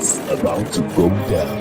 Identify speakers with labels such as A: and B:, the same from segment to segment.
A: is about to go down.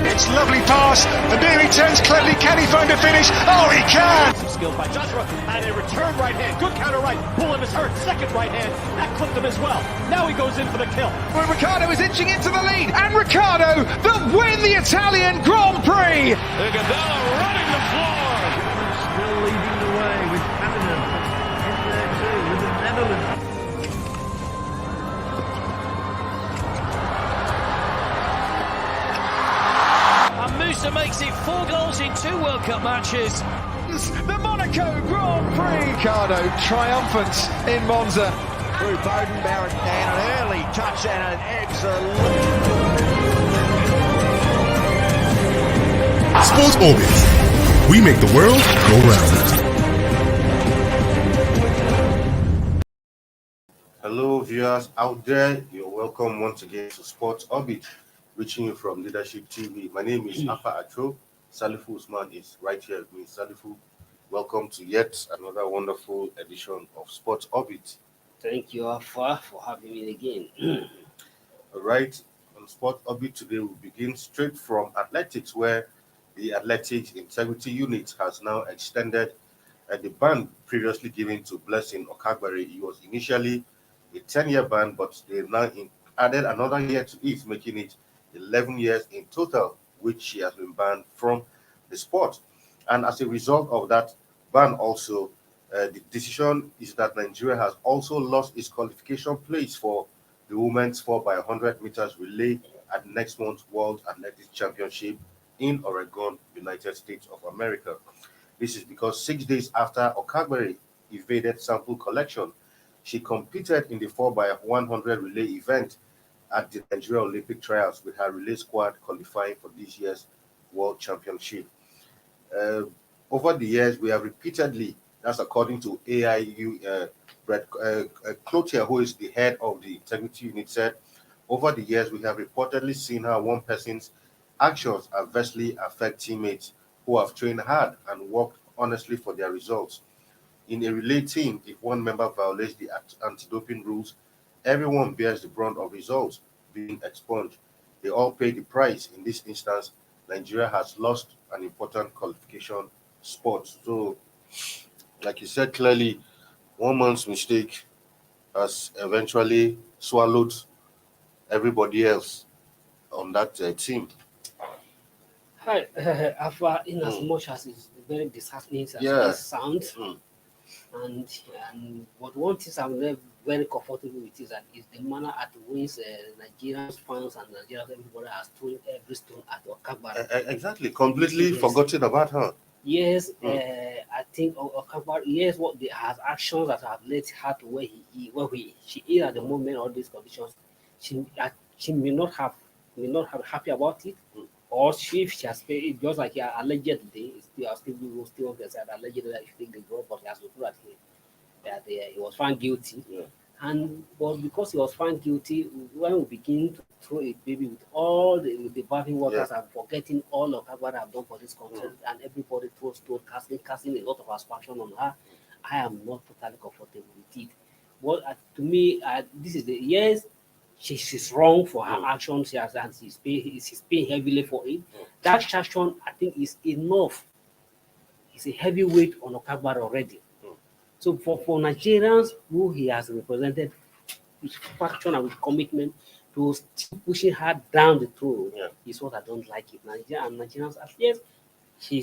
B: It's lovely pass, and there he turns cleverly. Can he find a finish? Oh, he can!
C: Some skill by Joshua, and a return right hand. Good counter right. Bullen is hurt. Second right hand. That clipped him as well. Now he goes in for the kill.
B: Well, Ricciardo is inching into the lead, and Ricciardo that win the Italian Grand Prix!
C: Iguodala running the floor.
D: Still leading the way with Canada in there too with the Netherlands.
C: And Musa makes it 4 goals in 2 World Cup matches.
B: The Monaco Grand Prix! Ricciardo triumphant in Monza.
E: Through Bowden, Barrett, and an early touch and an excellent.
A: Sports Orbit. We make the world go round.
F: Hello, viewers out there. You're welcome once again to Sports Orbit, reaching you from Leadership TV. My name is Apa Atro. Salifu Usman is right here with me. Salifu, welcome to yet another wonderful edition of Sports Orbit.
G: Thank you, Alpha, for having me again.
F: All right, on Sports Orbit today, we begin straight from athletics, where the Athletics Integrity Unit has now extended the ban previously given to Blessing Okagbare. It was initially a 10-year ban, but they've now added another year to it, making it 11 years in total, which she has been banned from the sport. And as a result of that ban also, the decision is that Nigeria has also lost its qualification place for the women's 4x100 meters relay at next month's World Athletics Championship in Oregon, United States of America. This is because 6 days after Okagbare evaded sample collection, she competed in the 4x100 relay event at the Nigeria Olympic Trials with her relay squad qualifying for this year's World Championship. Over the years, we have repeatedly, that's according to AIU, Brett Cloutier, who is the head of the integrity unit, said, over the years, we have reportedly seen how one person's actions adversely affect teammates who have trained hard and worked honestly for their results. In a relay team, if one member violates the anti-doping rules, everyone bears the brunt of results being expunged. They all pay the price. In this instance, Nigeria has lost an important qualification spot. So, like you said clearly, one man's mistake has eventually swallowed everybody else on that team.
G: Hi, Alpha, in as much as it's very disheartening as it sounds, and but one thing I'm very comfortable with is that is the manner at which Nigerian fans and Nigerian everybody has thrown every stone at Okagbare.
F: Exactly, completely forgotten about her.
G: Yes, I think Okagbare, yes, what the has actions that have led her to where she is at the moment. All these conditions, she may not have happy about it. Or if she has paid, just like allegedly, still said allegedly that she take the drug, but he has to prove that he was found guilty. Yeah. And but because he was found guilty, when we begin to throw a baby with all the barbing workers and forgetting all of what I've done for this country, and everybody throws stone, casting a lot of aspersion on her, I am not totally comfortable with it. But to me, this is she's wrong for her actions, and she's paying heavily for it. That sanction, I think, is enough. It's a heavy weight on Okagbare already. So for Nigerians who he has represented with passion and with commitment to still pushing her down the throat is what I don't like it. Nigerians, at least she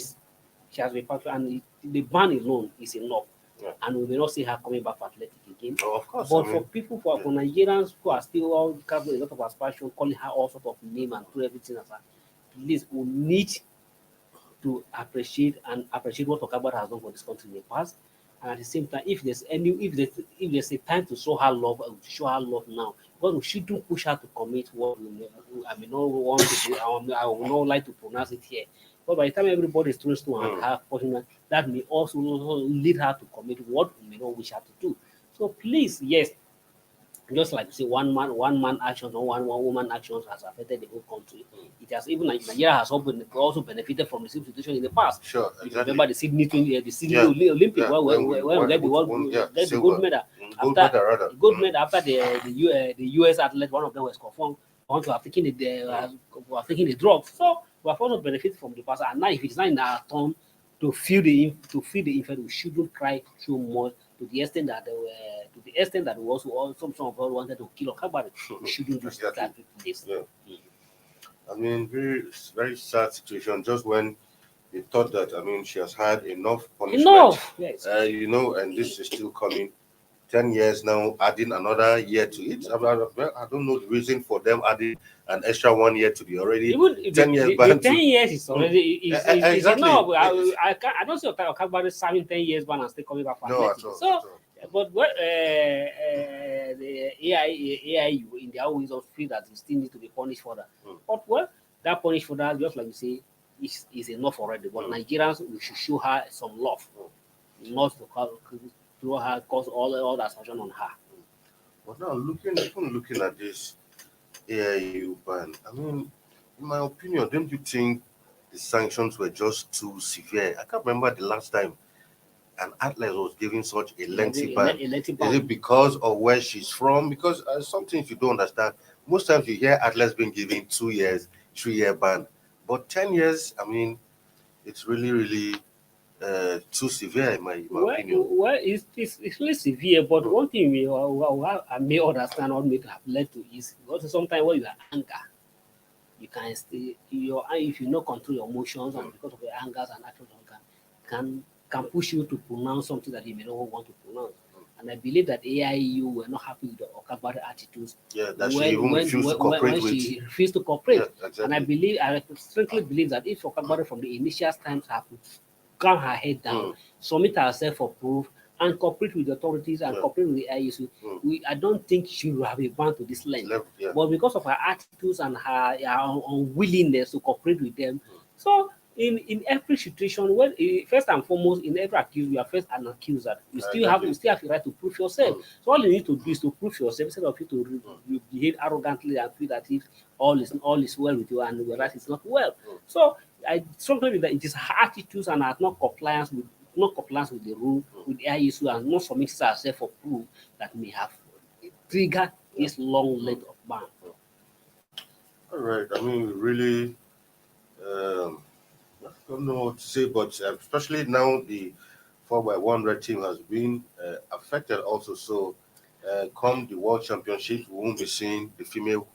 G: has been passionate, and the ban alone is enough. Yeah. And we may not see her coming back for athletic again.
F: Oh, of course.
G: But for people, for Nigerians who are still all carrying a lot of aspiration, calling her all sort of name and do everything as her, please, we need to appreciate what Okagbare has done for this country in the past. And at the same time, if there's a time to show her love, show her love now. Because we shouldn't push her to commit what I may not want to do. I would not like to pronounce it here. But by the time everybody is throwing stone at her, that may also lead her to commit what we may not wish her to do. So please, yes, just like you say, one man actions or one woman actions has affected the whole country. It has even Nigeria has also benefited from the same situation in the past.
F: Sure,
G: You
F: exactly.
G: remember the Sydney
F: Yeah,
G: Olympic
F: yeah,
G: when we get the
F: silver.
G: gold medal.
F: Gold
G: After
F: medal, rather.
G: the gold medal after the US athlete, one of them was confirmed want to have taken the drug. So we have also benefited from the past. And now if it's not in our turn to feel the effect, we shouldn't cry too much to the extent that we also some of us wanted to kill Okagbare. We shouldn't do
F: Exactly.
G: that with this.
F: Yeah. I mean, very sad situation. Just when they thought that, I mean, she has had enough punishment.
G: Enough. Yes.
F: You know, and this is still coming. 10 years now, adding another year to it. I don't know the reason for them adding an extra 1 year to the already
G: Even
F: 10 years
G: the
F: ban.
G: 10 years is already is
F: Exactly.
G: enough. I don't see Okagbare serving 10 years ban and still coming back for
F: No,
G: athletics.
F: at all.
G: So,
F: At all.
G: but what the AIU in their own wisdom feel that it still need to be punished for that. But well, that punish for that, just like you say, is enough already. But Nigerians, we should show her some love, not to throw her cause all that sanction on her.
F: But now looking at this AIU ban, I mean, in my opinion, don't you think the sanctions were just too severe? I can't remember the last time an athlete was given such a lengthy ban. Is it because of where she's from? Because some things you don't understand. Most times you hear athletes being given 2 years, 3-year ban, but 10 years. I mean, it's really too severe in my opinion.
G: Well, it's really severe, but one thing I may understand or may have led to is because sometimes when you are anger, you can stay if you not control your emotions and because of your angers and actions can push you to pronounce something that you may not want to pronounce. And I believe that AIU were not happy with the Okagbare attitudes.
F: Yeah, that she even refused to cooperate with.
G: She refused to cooperate.
F: Yeah, exactly.
G: And I strongly believe that if Okagbare from the initial times have calm her head down, submit herself for proof, and cooperate with the authorities and cooperate with the AIU, I don't think she will have a ban to this length.
F: Yeah.
G: But because of her attitudes and her unwillingness to cooperate with them, so in every situation, when first and foremost, in every accused, you are first an accuser. You still have the right to prove yourself. So all you need to do is to prove yourself instead of you to you behave arrogantly and feel that if all is well with you and whereas it's not well. So I strongly believe that it is her attitudes and her not compliance with the rule with the ISU and not submitting herself for proof that may have triggered this long length of ban.
F: All right. I mean, really, I don't know what to say, but especially now the 4x100 team has been affected also. So, come the World Championship, we won't be seeing the female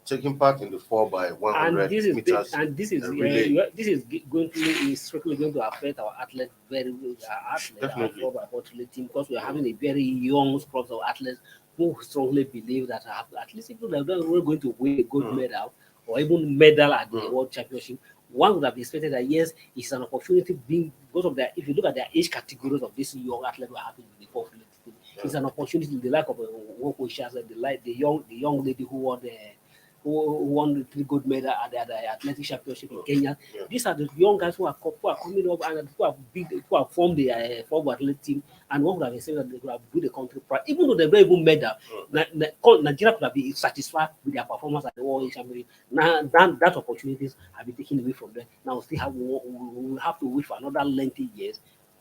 F: taking part in the 4x100 meters.
G: And this is strictly going to affect our athletes very well. Our 4x100 team, because we are having a very young crop of athletes who strongly believe that at least if we're going to win a gold medal or even medal at the World Championship, one would have expected that yes, it's an opportunity being because of if you look at their age categories of this young athlete we're having with the 4x100 team, it's an opportunity. The like of the young lady who won the 3 gold medal at the athletic championship in Kenya. These are the young guys who are coming up and who have formed the 4x100 team, and one would have said that they could have built the country proud. Even though they don't even medal, Nigeria could have been satisfied with their performance at the World Championship. Now that opportunities have been taken away from them. Now we will have to wait for another lengthy years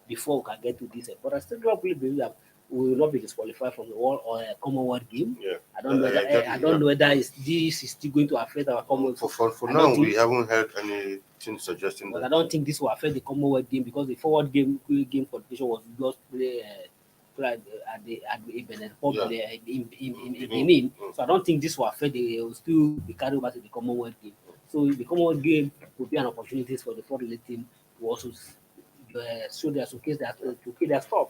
G: before we can get to this. But I still don't believe that we will not be disqualified from the World or Commonwealth game.
F: Yeah.
G: I don't know whether this is still going to affect our Commonwealth.
F: For now, we haven't heard anything suggesting that.
G: I don't think this will affect the Commonwealth game because the forward game qualification was just played at the Benin Republic in Benin. So I don't think this will affect it will still be carried over to the Commonwealth game. So the Commonwealth game will be an opportunity for the 4x100 team to also show their showcase their stuff.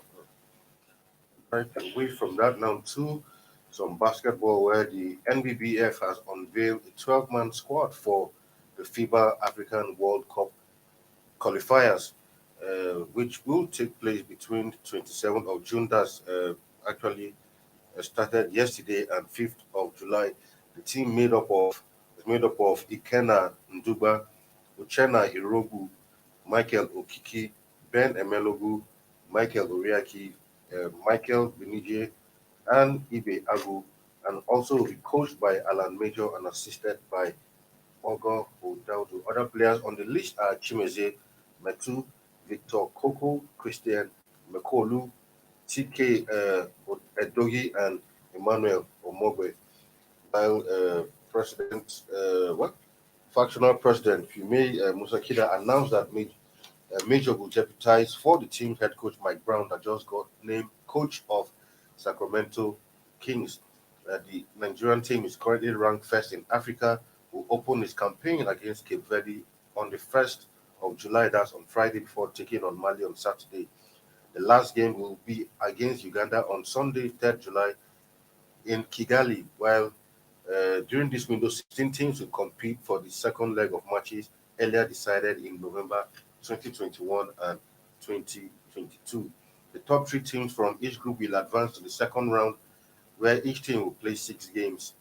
F: Right away from that now to some basketball where the NBBF has unveiled a 12-man squad for the FIBA African World Cup qualifiers, which will take place between 27th of June. That's actually started yesterday, and 5th of July. The team made up of Ikena Nduba, Uchenna Irogu, Michael Okiki, Ben Emelogu, Michael Oriaki, Michael Benije, and Ibe Agu, and also will be coached by Alan Major and assisted by Ogo Odaudu. Other players on the list are Chimeze Metu, Victor Koko, Christian Mekolu, TK Edogi, and Emmanuel Omogwe. While Factional President Fume Musakida announced that Major will deputize for the team's head coach Mike Brown that just got named coach of Sacramento Kings. The Nigerian team is currently ranked first in Africa, will open its campaign against Cape Verde on the 1st of July, that's on Friday, before taking on Mali on Saturday. The last game will be against Uganda on Sunday, 3rd July, in Kigali, while during this window, 16 teams will compete for the second leg of matches earlier decided in November 2021 and 2022. The top 3 teams from each group will advance to the second round, where each team will play 6 games,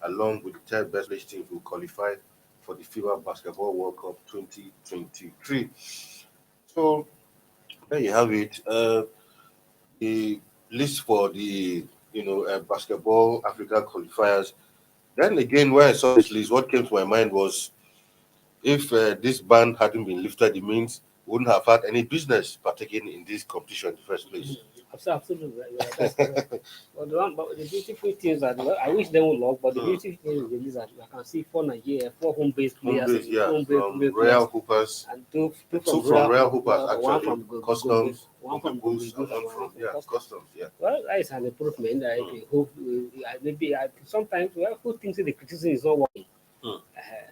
F: along with the third best placed teams who will qualify for the FIBA Basketball World Cup 2023. So there you have it. The list for the Basketball Africa qualifiers. Then again, when I saw this list, what came to my mind was, if this ban hadn't been lifted, it means we wouldn't have had any business partaking in this competition in the first place.
G: Absolutely. Yeah, that's correct. But the beautiful thing is that, well, I wish they would log, but the beautiful thing is that I can see 4 Nigeria, 4 home-based players,
F: from Royal Hoopers,
G: and two
F: from Royal Hoopers, actually,
G: one from
F: Customs,
G: one from
F: Bulls, and one from Customs. Yeah.
G: Well, that is an improvement. I hope maybe sometimes, well, who thinks the criticism is not working?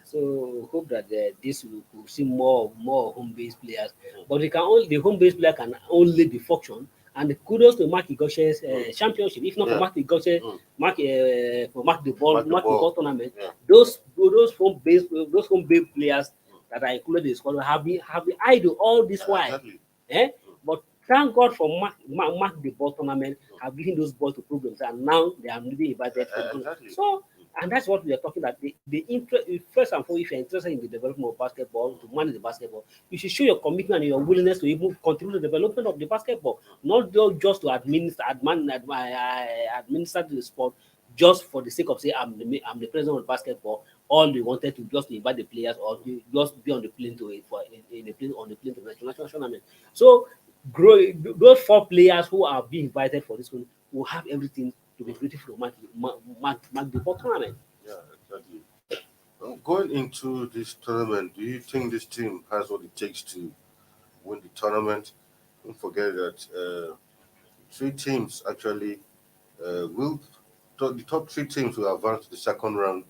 G: So hope that this will see more home-based players. But the home-based player can only be function. And kudos to Mark Igoshe's championship. If not for Mark Igoshe, Mark the ball tournament, those home-based players that are included in the squad have been idle all this while. But thank God for Mark the ball tournament have given those boys to prove themselves, and now they are really invited. So. And that's what we are talking about. The interest, first and foremost, if you're interested in the development of basketball, to manage the basketball, you should show your commitment and your willingness to even contribute to the development of the basketball, not just to administer the sport just for the sake of saying I'm the president of basketball. All they wanted to just invite the players or to just be on the plane to the national tournament. So those 4 players who are being invited for this one will have everything to be beautiful to mark the ball tournament.
F: Yeah, exactly. Well, going into this tournament, do you think this team has what it takes to win the tournament? Don't forget that 3 teams actually the top 3 teams will advance to the second round,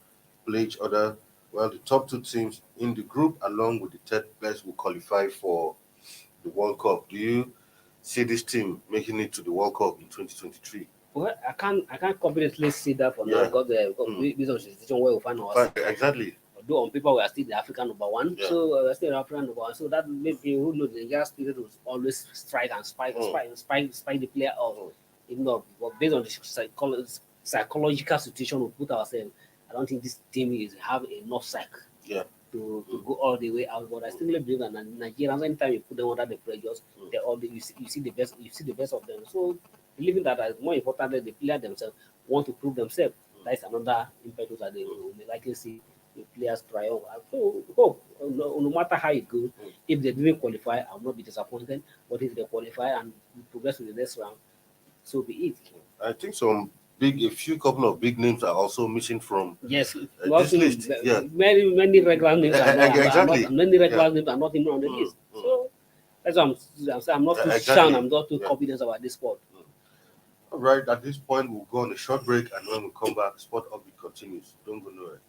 F: play each other, while the top 2 teams in the group, along with the third best, will qualify for the World Cup. Do you see this team making it to the World Cup in 2023?
G: Well, I can't confidently see that for now because based on the situation where we find ourselves.
F: Exactly.
G: Although on paper we are still the African number 1, so we're still African number 1. So that maybe who knows, the Nigerian spirit will always strike and spike the player off. Even though, but based on the psychological situation we put ourselves, I don't think this team have enough psych to go all the way out. But I still believe that Nigerians, anytime you put them under the pressures, you see the best of them. So believing that is more important than the player themselves want to prove themselves. That is another impetus that they will likely see the players triumph. So hope no matter how it goes, if they didn't qualify, I will not be disappointed. But if they qualify and progress to the next round, so be it.
F: I think a few couple of big names are also missing from
G: this
F: list.
G: Many regular names are not,
F: exactly.
G: Many regular names are not even on the list. So that's what I'm not too sure. I'm not too confident about this sport.
F: All right, at this point, we'll go on a short break, and when we come back, Sport Upbeat continues. Don't go nowhere.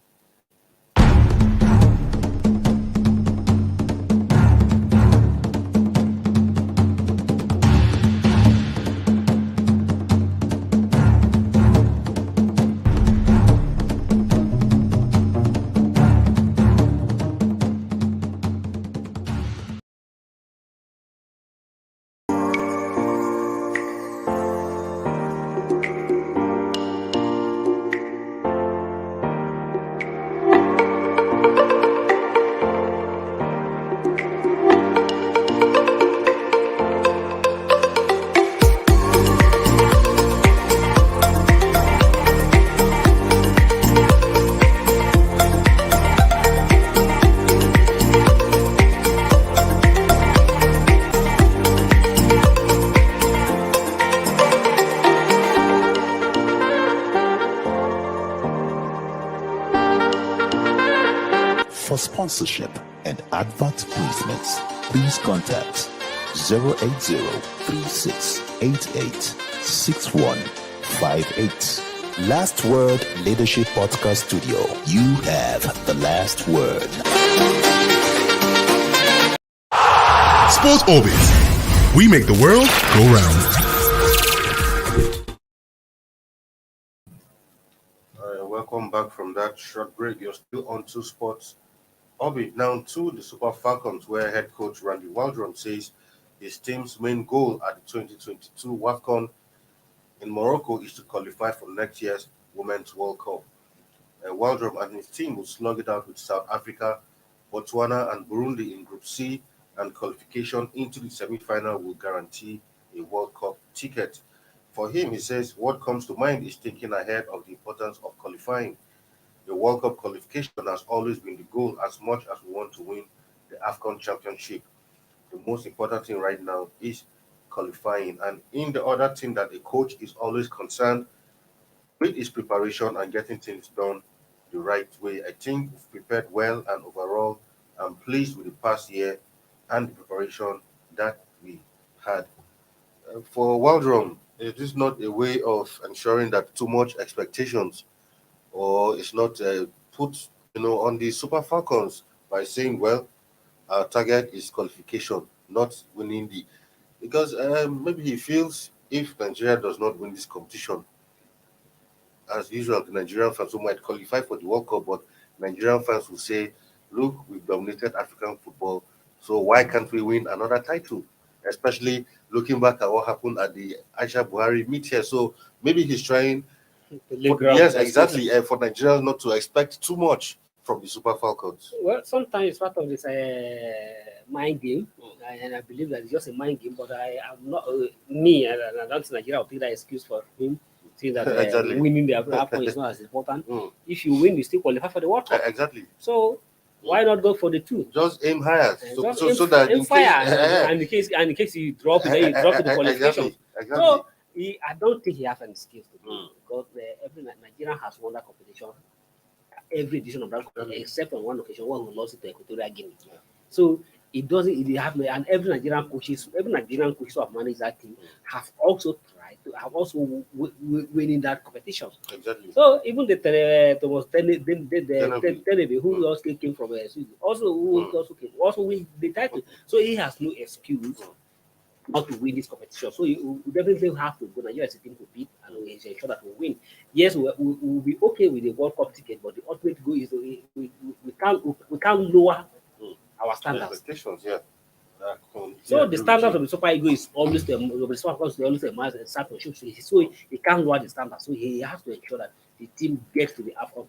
H: For sponsorship and advert placements, please contact 080-3688-6158. Last Word Leadership Podcast Studio. You have the last word.
A: Sports Orbit. We make the world go round.
F: Welcome back from that short break. You're still on to Sports Orbit. Now to the Super Falcons, where head coach Randy Waldron says his team's main goal at the 2022 WAFCON in Morocco is to qualify for next year's Women's World Cup. Waldron and his team will slug it out with South Africa, Botswana, and Burundi in Group C, and qualification into the semi-final will guarantee a World Cup ticket. For him, he says, what comes to mind is thinking ahead of the importance of qualifying. The World Cup qualification has always been the goal as much as we want to win the AFCON Championship. The most important thing right now is qualifying. And in the other thing that a coach is always concerned with is preparation and getting things done the right way. I think we've prepared well, and overall, I'm pleased with the past year and the preparation that we had. For Waldron, it is not a way of ensuring that too much expectations or it's not put on the Super Falcons by saying, well, our target is qualification, not winning because maybe he feels if Nigeria does not win this competition, as usual, the Nigerian fans who might qualify for the World Cup, but Nigerian fans will say, look, we've dominated African football, so why can't we win another title? Especially looking back at what happened at the Aisha Buhari meet here. So maybe he's trying, yes, exactly, for Nigeria not to expect too much from the Super Falcons.
G: Well, sometimes it's part of this mind game, and I believe that it's just a mind game, but I am not, and I don't think Nigeria will take that excuse for him, saying that
F: Exactly.
G: winning the AFCON is not as important. If you win, you still qualify for the World Cup.
F: Exactly.
G: So why not go for the two?
F: Just aim higher,
G: so that aim fire, and in case you drop, then you drop to the qualification.
F: Exactly.
G: So I don't think he has any skills to do because every Nigerian has won that competition, every edition of that competition, except on one occasion when we lost it to Equatorial Guinea. So it doesn't. It have, and every Nigerian coaches who have managed that team have also tried to have also winning that competition.
F: Exactly.
G: So even the Thomas Tenebe, who also came from Sweden, also win the title. So he has no excuse not to win this competition. So we definitely have to go. Nigeria as a team to beat and we ensure that we win. Yes, we'll be okay with the World Cup ticket, but the ultimate goal is we can't lower our standards.
F: Expectations, yeah.
G: So the standard of the Super Eagles is always the championship. So he can't lower the standard. So he has to ensure that the team gets to the AFCON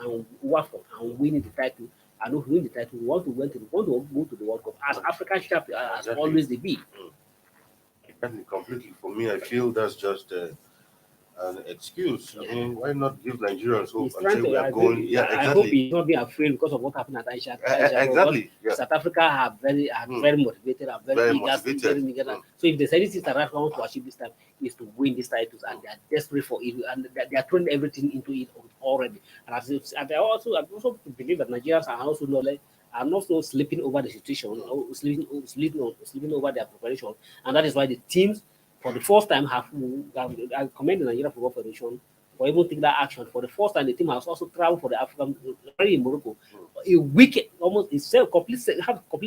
G: and WAFCON and win the title. And if we win the title, we want to go to the World Cup as African champion as always they be.
F: Completely. For me, I feel that's just an excuse. I mean, why not give Nigerians hope and say we are going? Yeah, exactly.
G: I hope he's not being afraid because of what happened at Aisha.
F: Exactly. Yeah.
G: South Africa are very motivated, are very eager. So if there's anything that Africa wants to achieve this time is to win these titles, and they are desperate for it, and they are throwing everything into it already. And I also believe that Nigerians are also not so sleeping over the situation, or sleeping over their preparation, and that is why the teams, for the first time, I commend the Nigeria Football Federation for even taking that action. For the first time, the team has also traveled for the African in Morocco. A week, almost complete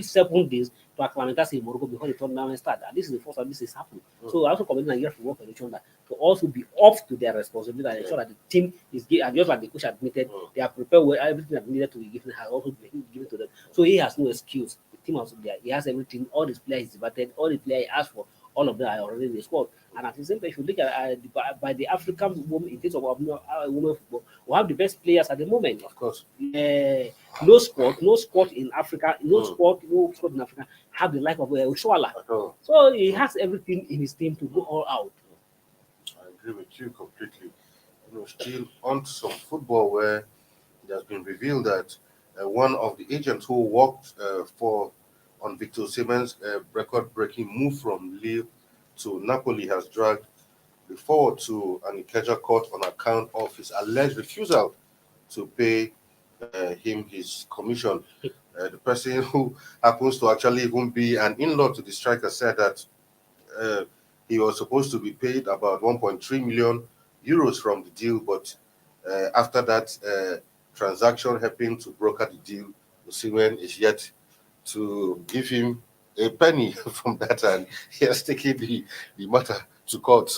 G: 7 days to acclimatize in Morocco before the tournament starts. And this is the first time this is happening. So I also commend the Nigeria Football Federation that to also be up to their responsibility and ensure that the team is given, and just like the coach admitted, they are prepared with everything that needed to be given has also been given to them. So he has no excuse. The team also there. He has everything. All his players is invited. All the players he asked for. All of them are already in the squad. And at the same time, if you look at by the African women, in terms of women football, we have the best players at the moment.
F: Of course.
G: No squad in Africa, no squad in Africa have the like of Ushuala. So he has everything in his team to go all out.
F: I agree with you completely. Still on some football where it has been revealed that one of the agents who worked on Victor Osimhen's record-breaking move from Lille to Napoli has dragged the forward to an Ikeja court on account of his alleged refusal to pay him his commission. The person who happens to actually even be an in-law to the striker said that he was supposed to be paid about 1.3 million euros from the deal, but after that transaction helping to broker the deal, Osimhen is yet to give him a penny from that, and he has taken the matter to court.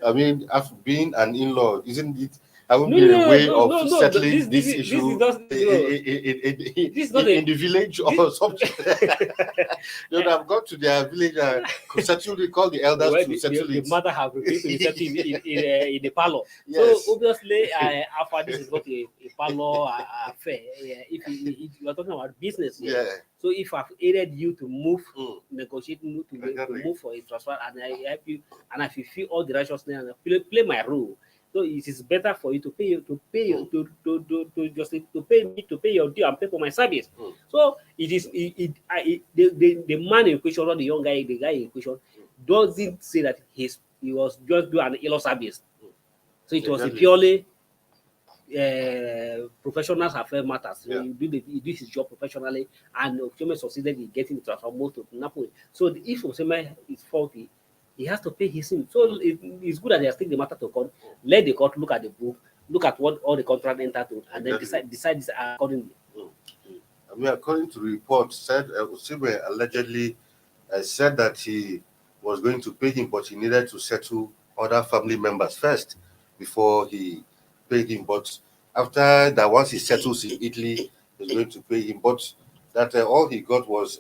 F: I mean, after being an in-law, isn't it? I would be a way of settling this issue in the village or something. They would have gone to their village and call the elders to settle it.
G: The matter have refused to be settled in the parlor. Yes. So obviously, after this is not a parlor affair. If you are talking about business, yeah. So if I've aided you to move, negotiate, to move for a transfer, and I help you, and if you feel all the righteousness and play my role, so it is better for you to pay me to pay your due and pay for my service. So it is the man in question or the young guy, the guy in question, doesn't say that he was just doing an illegal service. So it was a purely professional affair matters. So you do his job professionally, and Osimhen succeeded in getting the transfer most to Napoli. So if Osimhen is faulty, he has to pay his sin. So it's good that they have taken the matter to court. Let the court look at the book, look at what all the contract entered to, and then decide accordingly.
F: I mean, according to the report, said Osimhen allegedly said that he was going to pay him, but he needed to settle other family members first before he paid him. But after that, once he settles in Italy, he's going to pay him. But that all he got was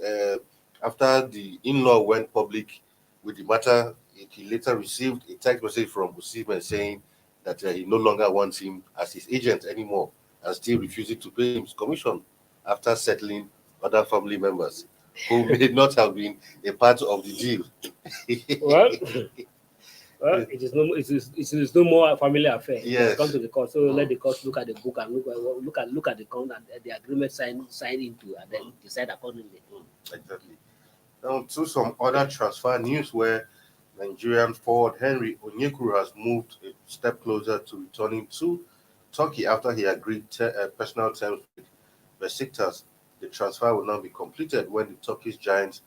F: after the in-law went public with the matter, he later received a text message from Osimhen saying that he no longer wants him as his agent anymore, and still refusing to pay him his commission after settling other family members who may not have been a part of the deal.
G: Well, it is no more a family affair.
F: Yes.
G: Come to the court, so let the court look at the book and look at the contract, the agreement sign into, and then decide accordingly.
F: Exactly. Now, to some other transfer news where Nigerian forward Henry Onyekuru has moved a step closer to returning to Turkey after he agreed personal terms with Besiktas. The transfer will now be completed when the Turkish giants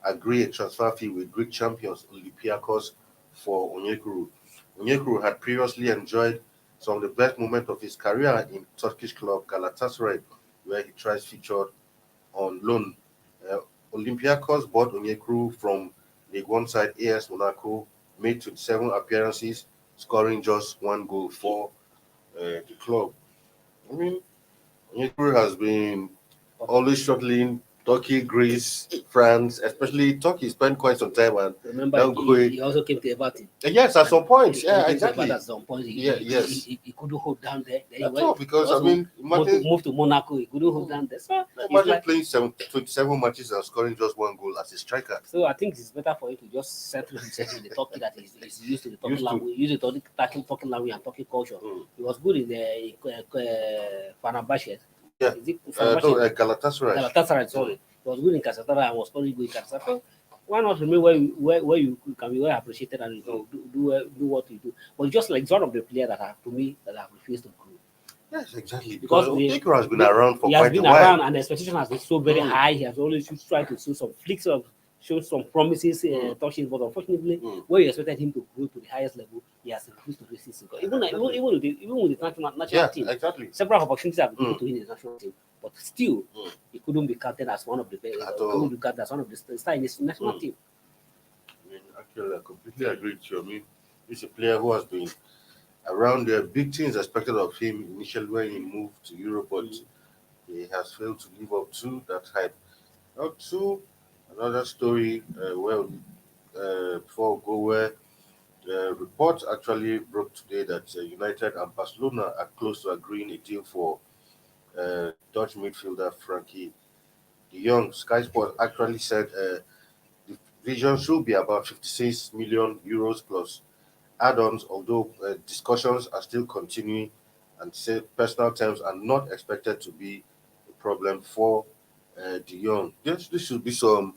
F: agree a transfer fee with Greek champions Olympiacos for Onyekuru. Onyekuru had previously enjoyed some of the best moments of his career in Turkish club Galatasaray, where he twice featured on loan. Olympiacos bought Onyekuru from League One side AS Monaco, made 27 appearances, scoring just 1 goal for the club. I mean, Onyekuru has been always struggling. Turkey, Greece, France, especially Turkey, spent quite some time. And
G: remember, he also came to Everton.
F: Yes, at some point. Yeah, exactly.
G: At some point,
F: he
G: couldn't hold down there.
F: Because I mean,
G: moved to Monaco, he couldn't hold down there. So
F: imagine playing 27 matches and scoring just 1 goal as a striker.
G: So I think it's better for you to just settle himself in the Turkey that he's used to the Turkish language, use the Turkish language and Turkish culture. He was good in the Fenerbahce.
F: Yeah, Galatasaray.
G: Galatasaray, sorry. He was good in Galatasaray and was very good in Galatasaray. So why not remain where you can be well appreciated and do what you do? But just like one of the players that have refused to grow.
F: Yes, exactly. Because Onyekuru has been around for quite a while. He has been around,
G: and the expectation has been so very high. He has always tried to show some flicks of. Showed some promises, touching, but unfortunately, where you expected him to go to the highest level, he has refused to do this. Even with the national team,
F: exactly.
G: Several opportunities have been given to him in the national team, but still, he couldn't be captain as one of the best. Couldn't be captain as one of the stars in his national team.
F: I mean, actually, I completely agree with you. I mean, he's a player who has been around the big things expected of him initially when he moved to Europe, but he has failed to live up to that hype. Now, another story before we go, where the report actually broke today that United and Barcelona are close to agreeing a deal for Dutch midfielder Frankie de Jong. Sky Sports actually said the vision should be about 56 million euros plus add-ons, although discussions are still continuing, and say personal terms are not expected to be a problem for de Jong. This should be some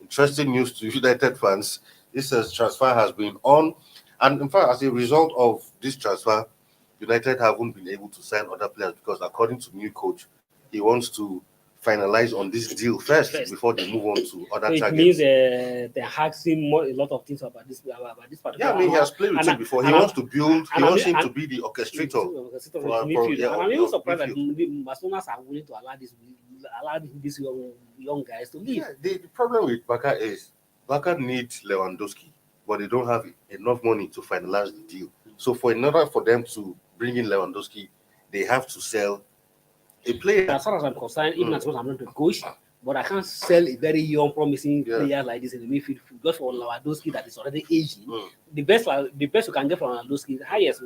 F: interesting news to United fans. This transfer has been on, and in fact, as a result of this transfer, United haven't been able to sign other players because, according to new coach, he wants to finalize on this deal first before they move on to other
G: so it
F: targets.
G: means they have seen a lot of things about this particular.
F: Yeah, I mean, he has played with him before. He wants to build. He wants him to be the orchestrator.
G: I'm even surprised that Barcelona are willing to allow these young guys to leave.
F: Yeah, the problem with Barca is Barca needs Lewandowski, but they don't have enough money to finalize the deal. So, in order for them to bring in Lewandowski, they have to sell a player.
G: As far as I'm concerned, even as I'm not a coach, but I can't sell a very young, promising player like this in the midfield just for Lewandowski that is already aging. The best you can get from Lewandowski is highest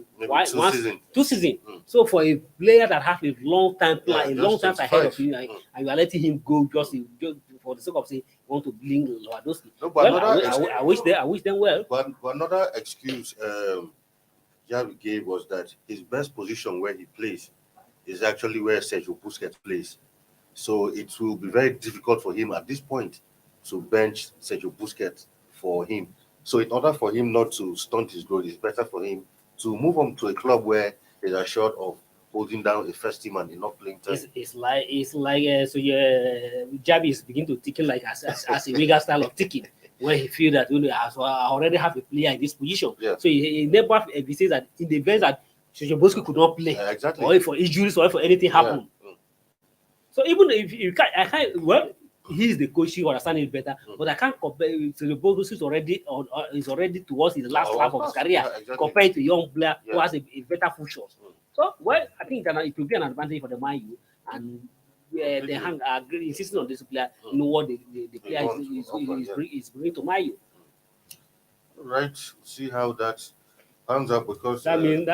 G: two seasons. So for a player that has a long time plan, a long time ahead of you, and you are letting him go just for the sake of saying you want to bring Lewandowski.
F: No, but
G: I wish them well.
F: But another excuse Javi gave was that his best position where he plays is actually where Sergio Busquets plays. So it will be very difficult for him at this point to bench Sergio Busquets for him. So in order for him not to stunt his growth, it's better for him to move on to a club where he's assured of holding down a first team and not playing time.
G: It's like Javi is beginning to tick like as a winger style of ticking. When he feels that I already have a player in this position.
F: Yeah.
G: So he never says that in the event that Sergio Busquets could not play,
F: exactly,
G: or for injuries or for anything happen. So even if you can't, he's the coach, he understands it better. But I can't compare. Sergio Busquets is already towards his last lap of his career, compared to a young player who has a better future. So I think it will be an advantage for the Man U, and they are insisting on this player. Know what the player is bringing to Man U.
F: Right. See how that pans out, because
G: that means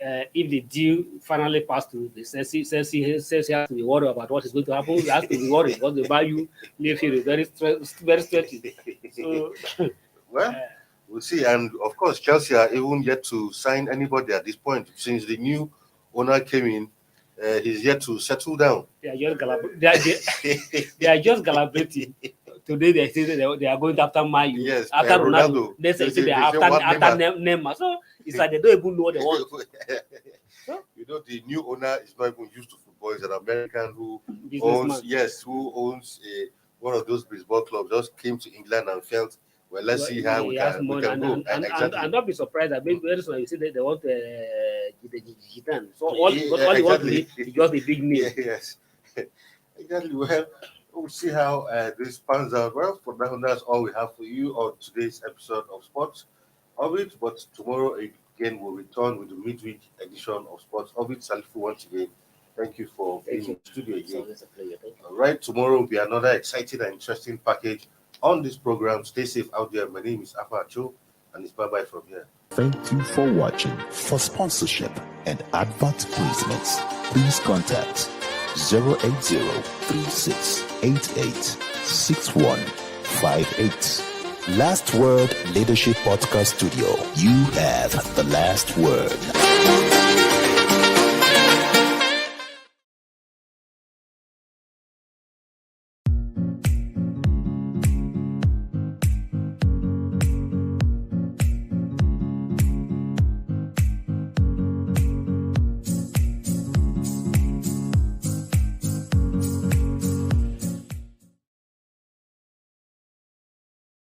G: if the deal finally passed through, the Chelsea has to be worried about what is going to happen. He has to be worried because the value Mayfield is very stretchy. So,
F: we'll see. And of course, Chelsea are even yet to sign anybody at this point. Since the new owner came in, he's yet to settle down.
G: They are just celebrating. Today they say they are going after Man U.
F: Yes,
G: after Ronaldo. They say they are after Neymar. So it's like they don't even know what they want.
F: You know, the new owner is not even used to football. He's an American who owns one of those baseball clubs. Just came to England and felt, well, let's see how we can go.
G: And don't be surprised that maybe very soon you see that they want the Gitan. So all he wants to be is just a big name.
F: Yes, exactly. Well, we'll see how this pans out. Well, for now, that's all we have for you on today's episode of Sports Orbit. But tomorrow again, we'll return with the midweek edition of Sports Orbit. Salifu, once again, thank you for being in the studio again.
G: It's a pleasure.
F: All right, tomorrow will be another exciting and interesting package on this program. Stay safe out there. My name is Afa Acho, and it's bye-bye from here.
H: Thank you for watching. For sponsorship and advert placements, please contact 080-3688-6158. Last Word Leadership Podcast Studio. You have the last word.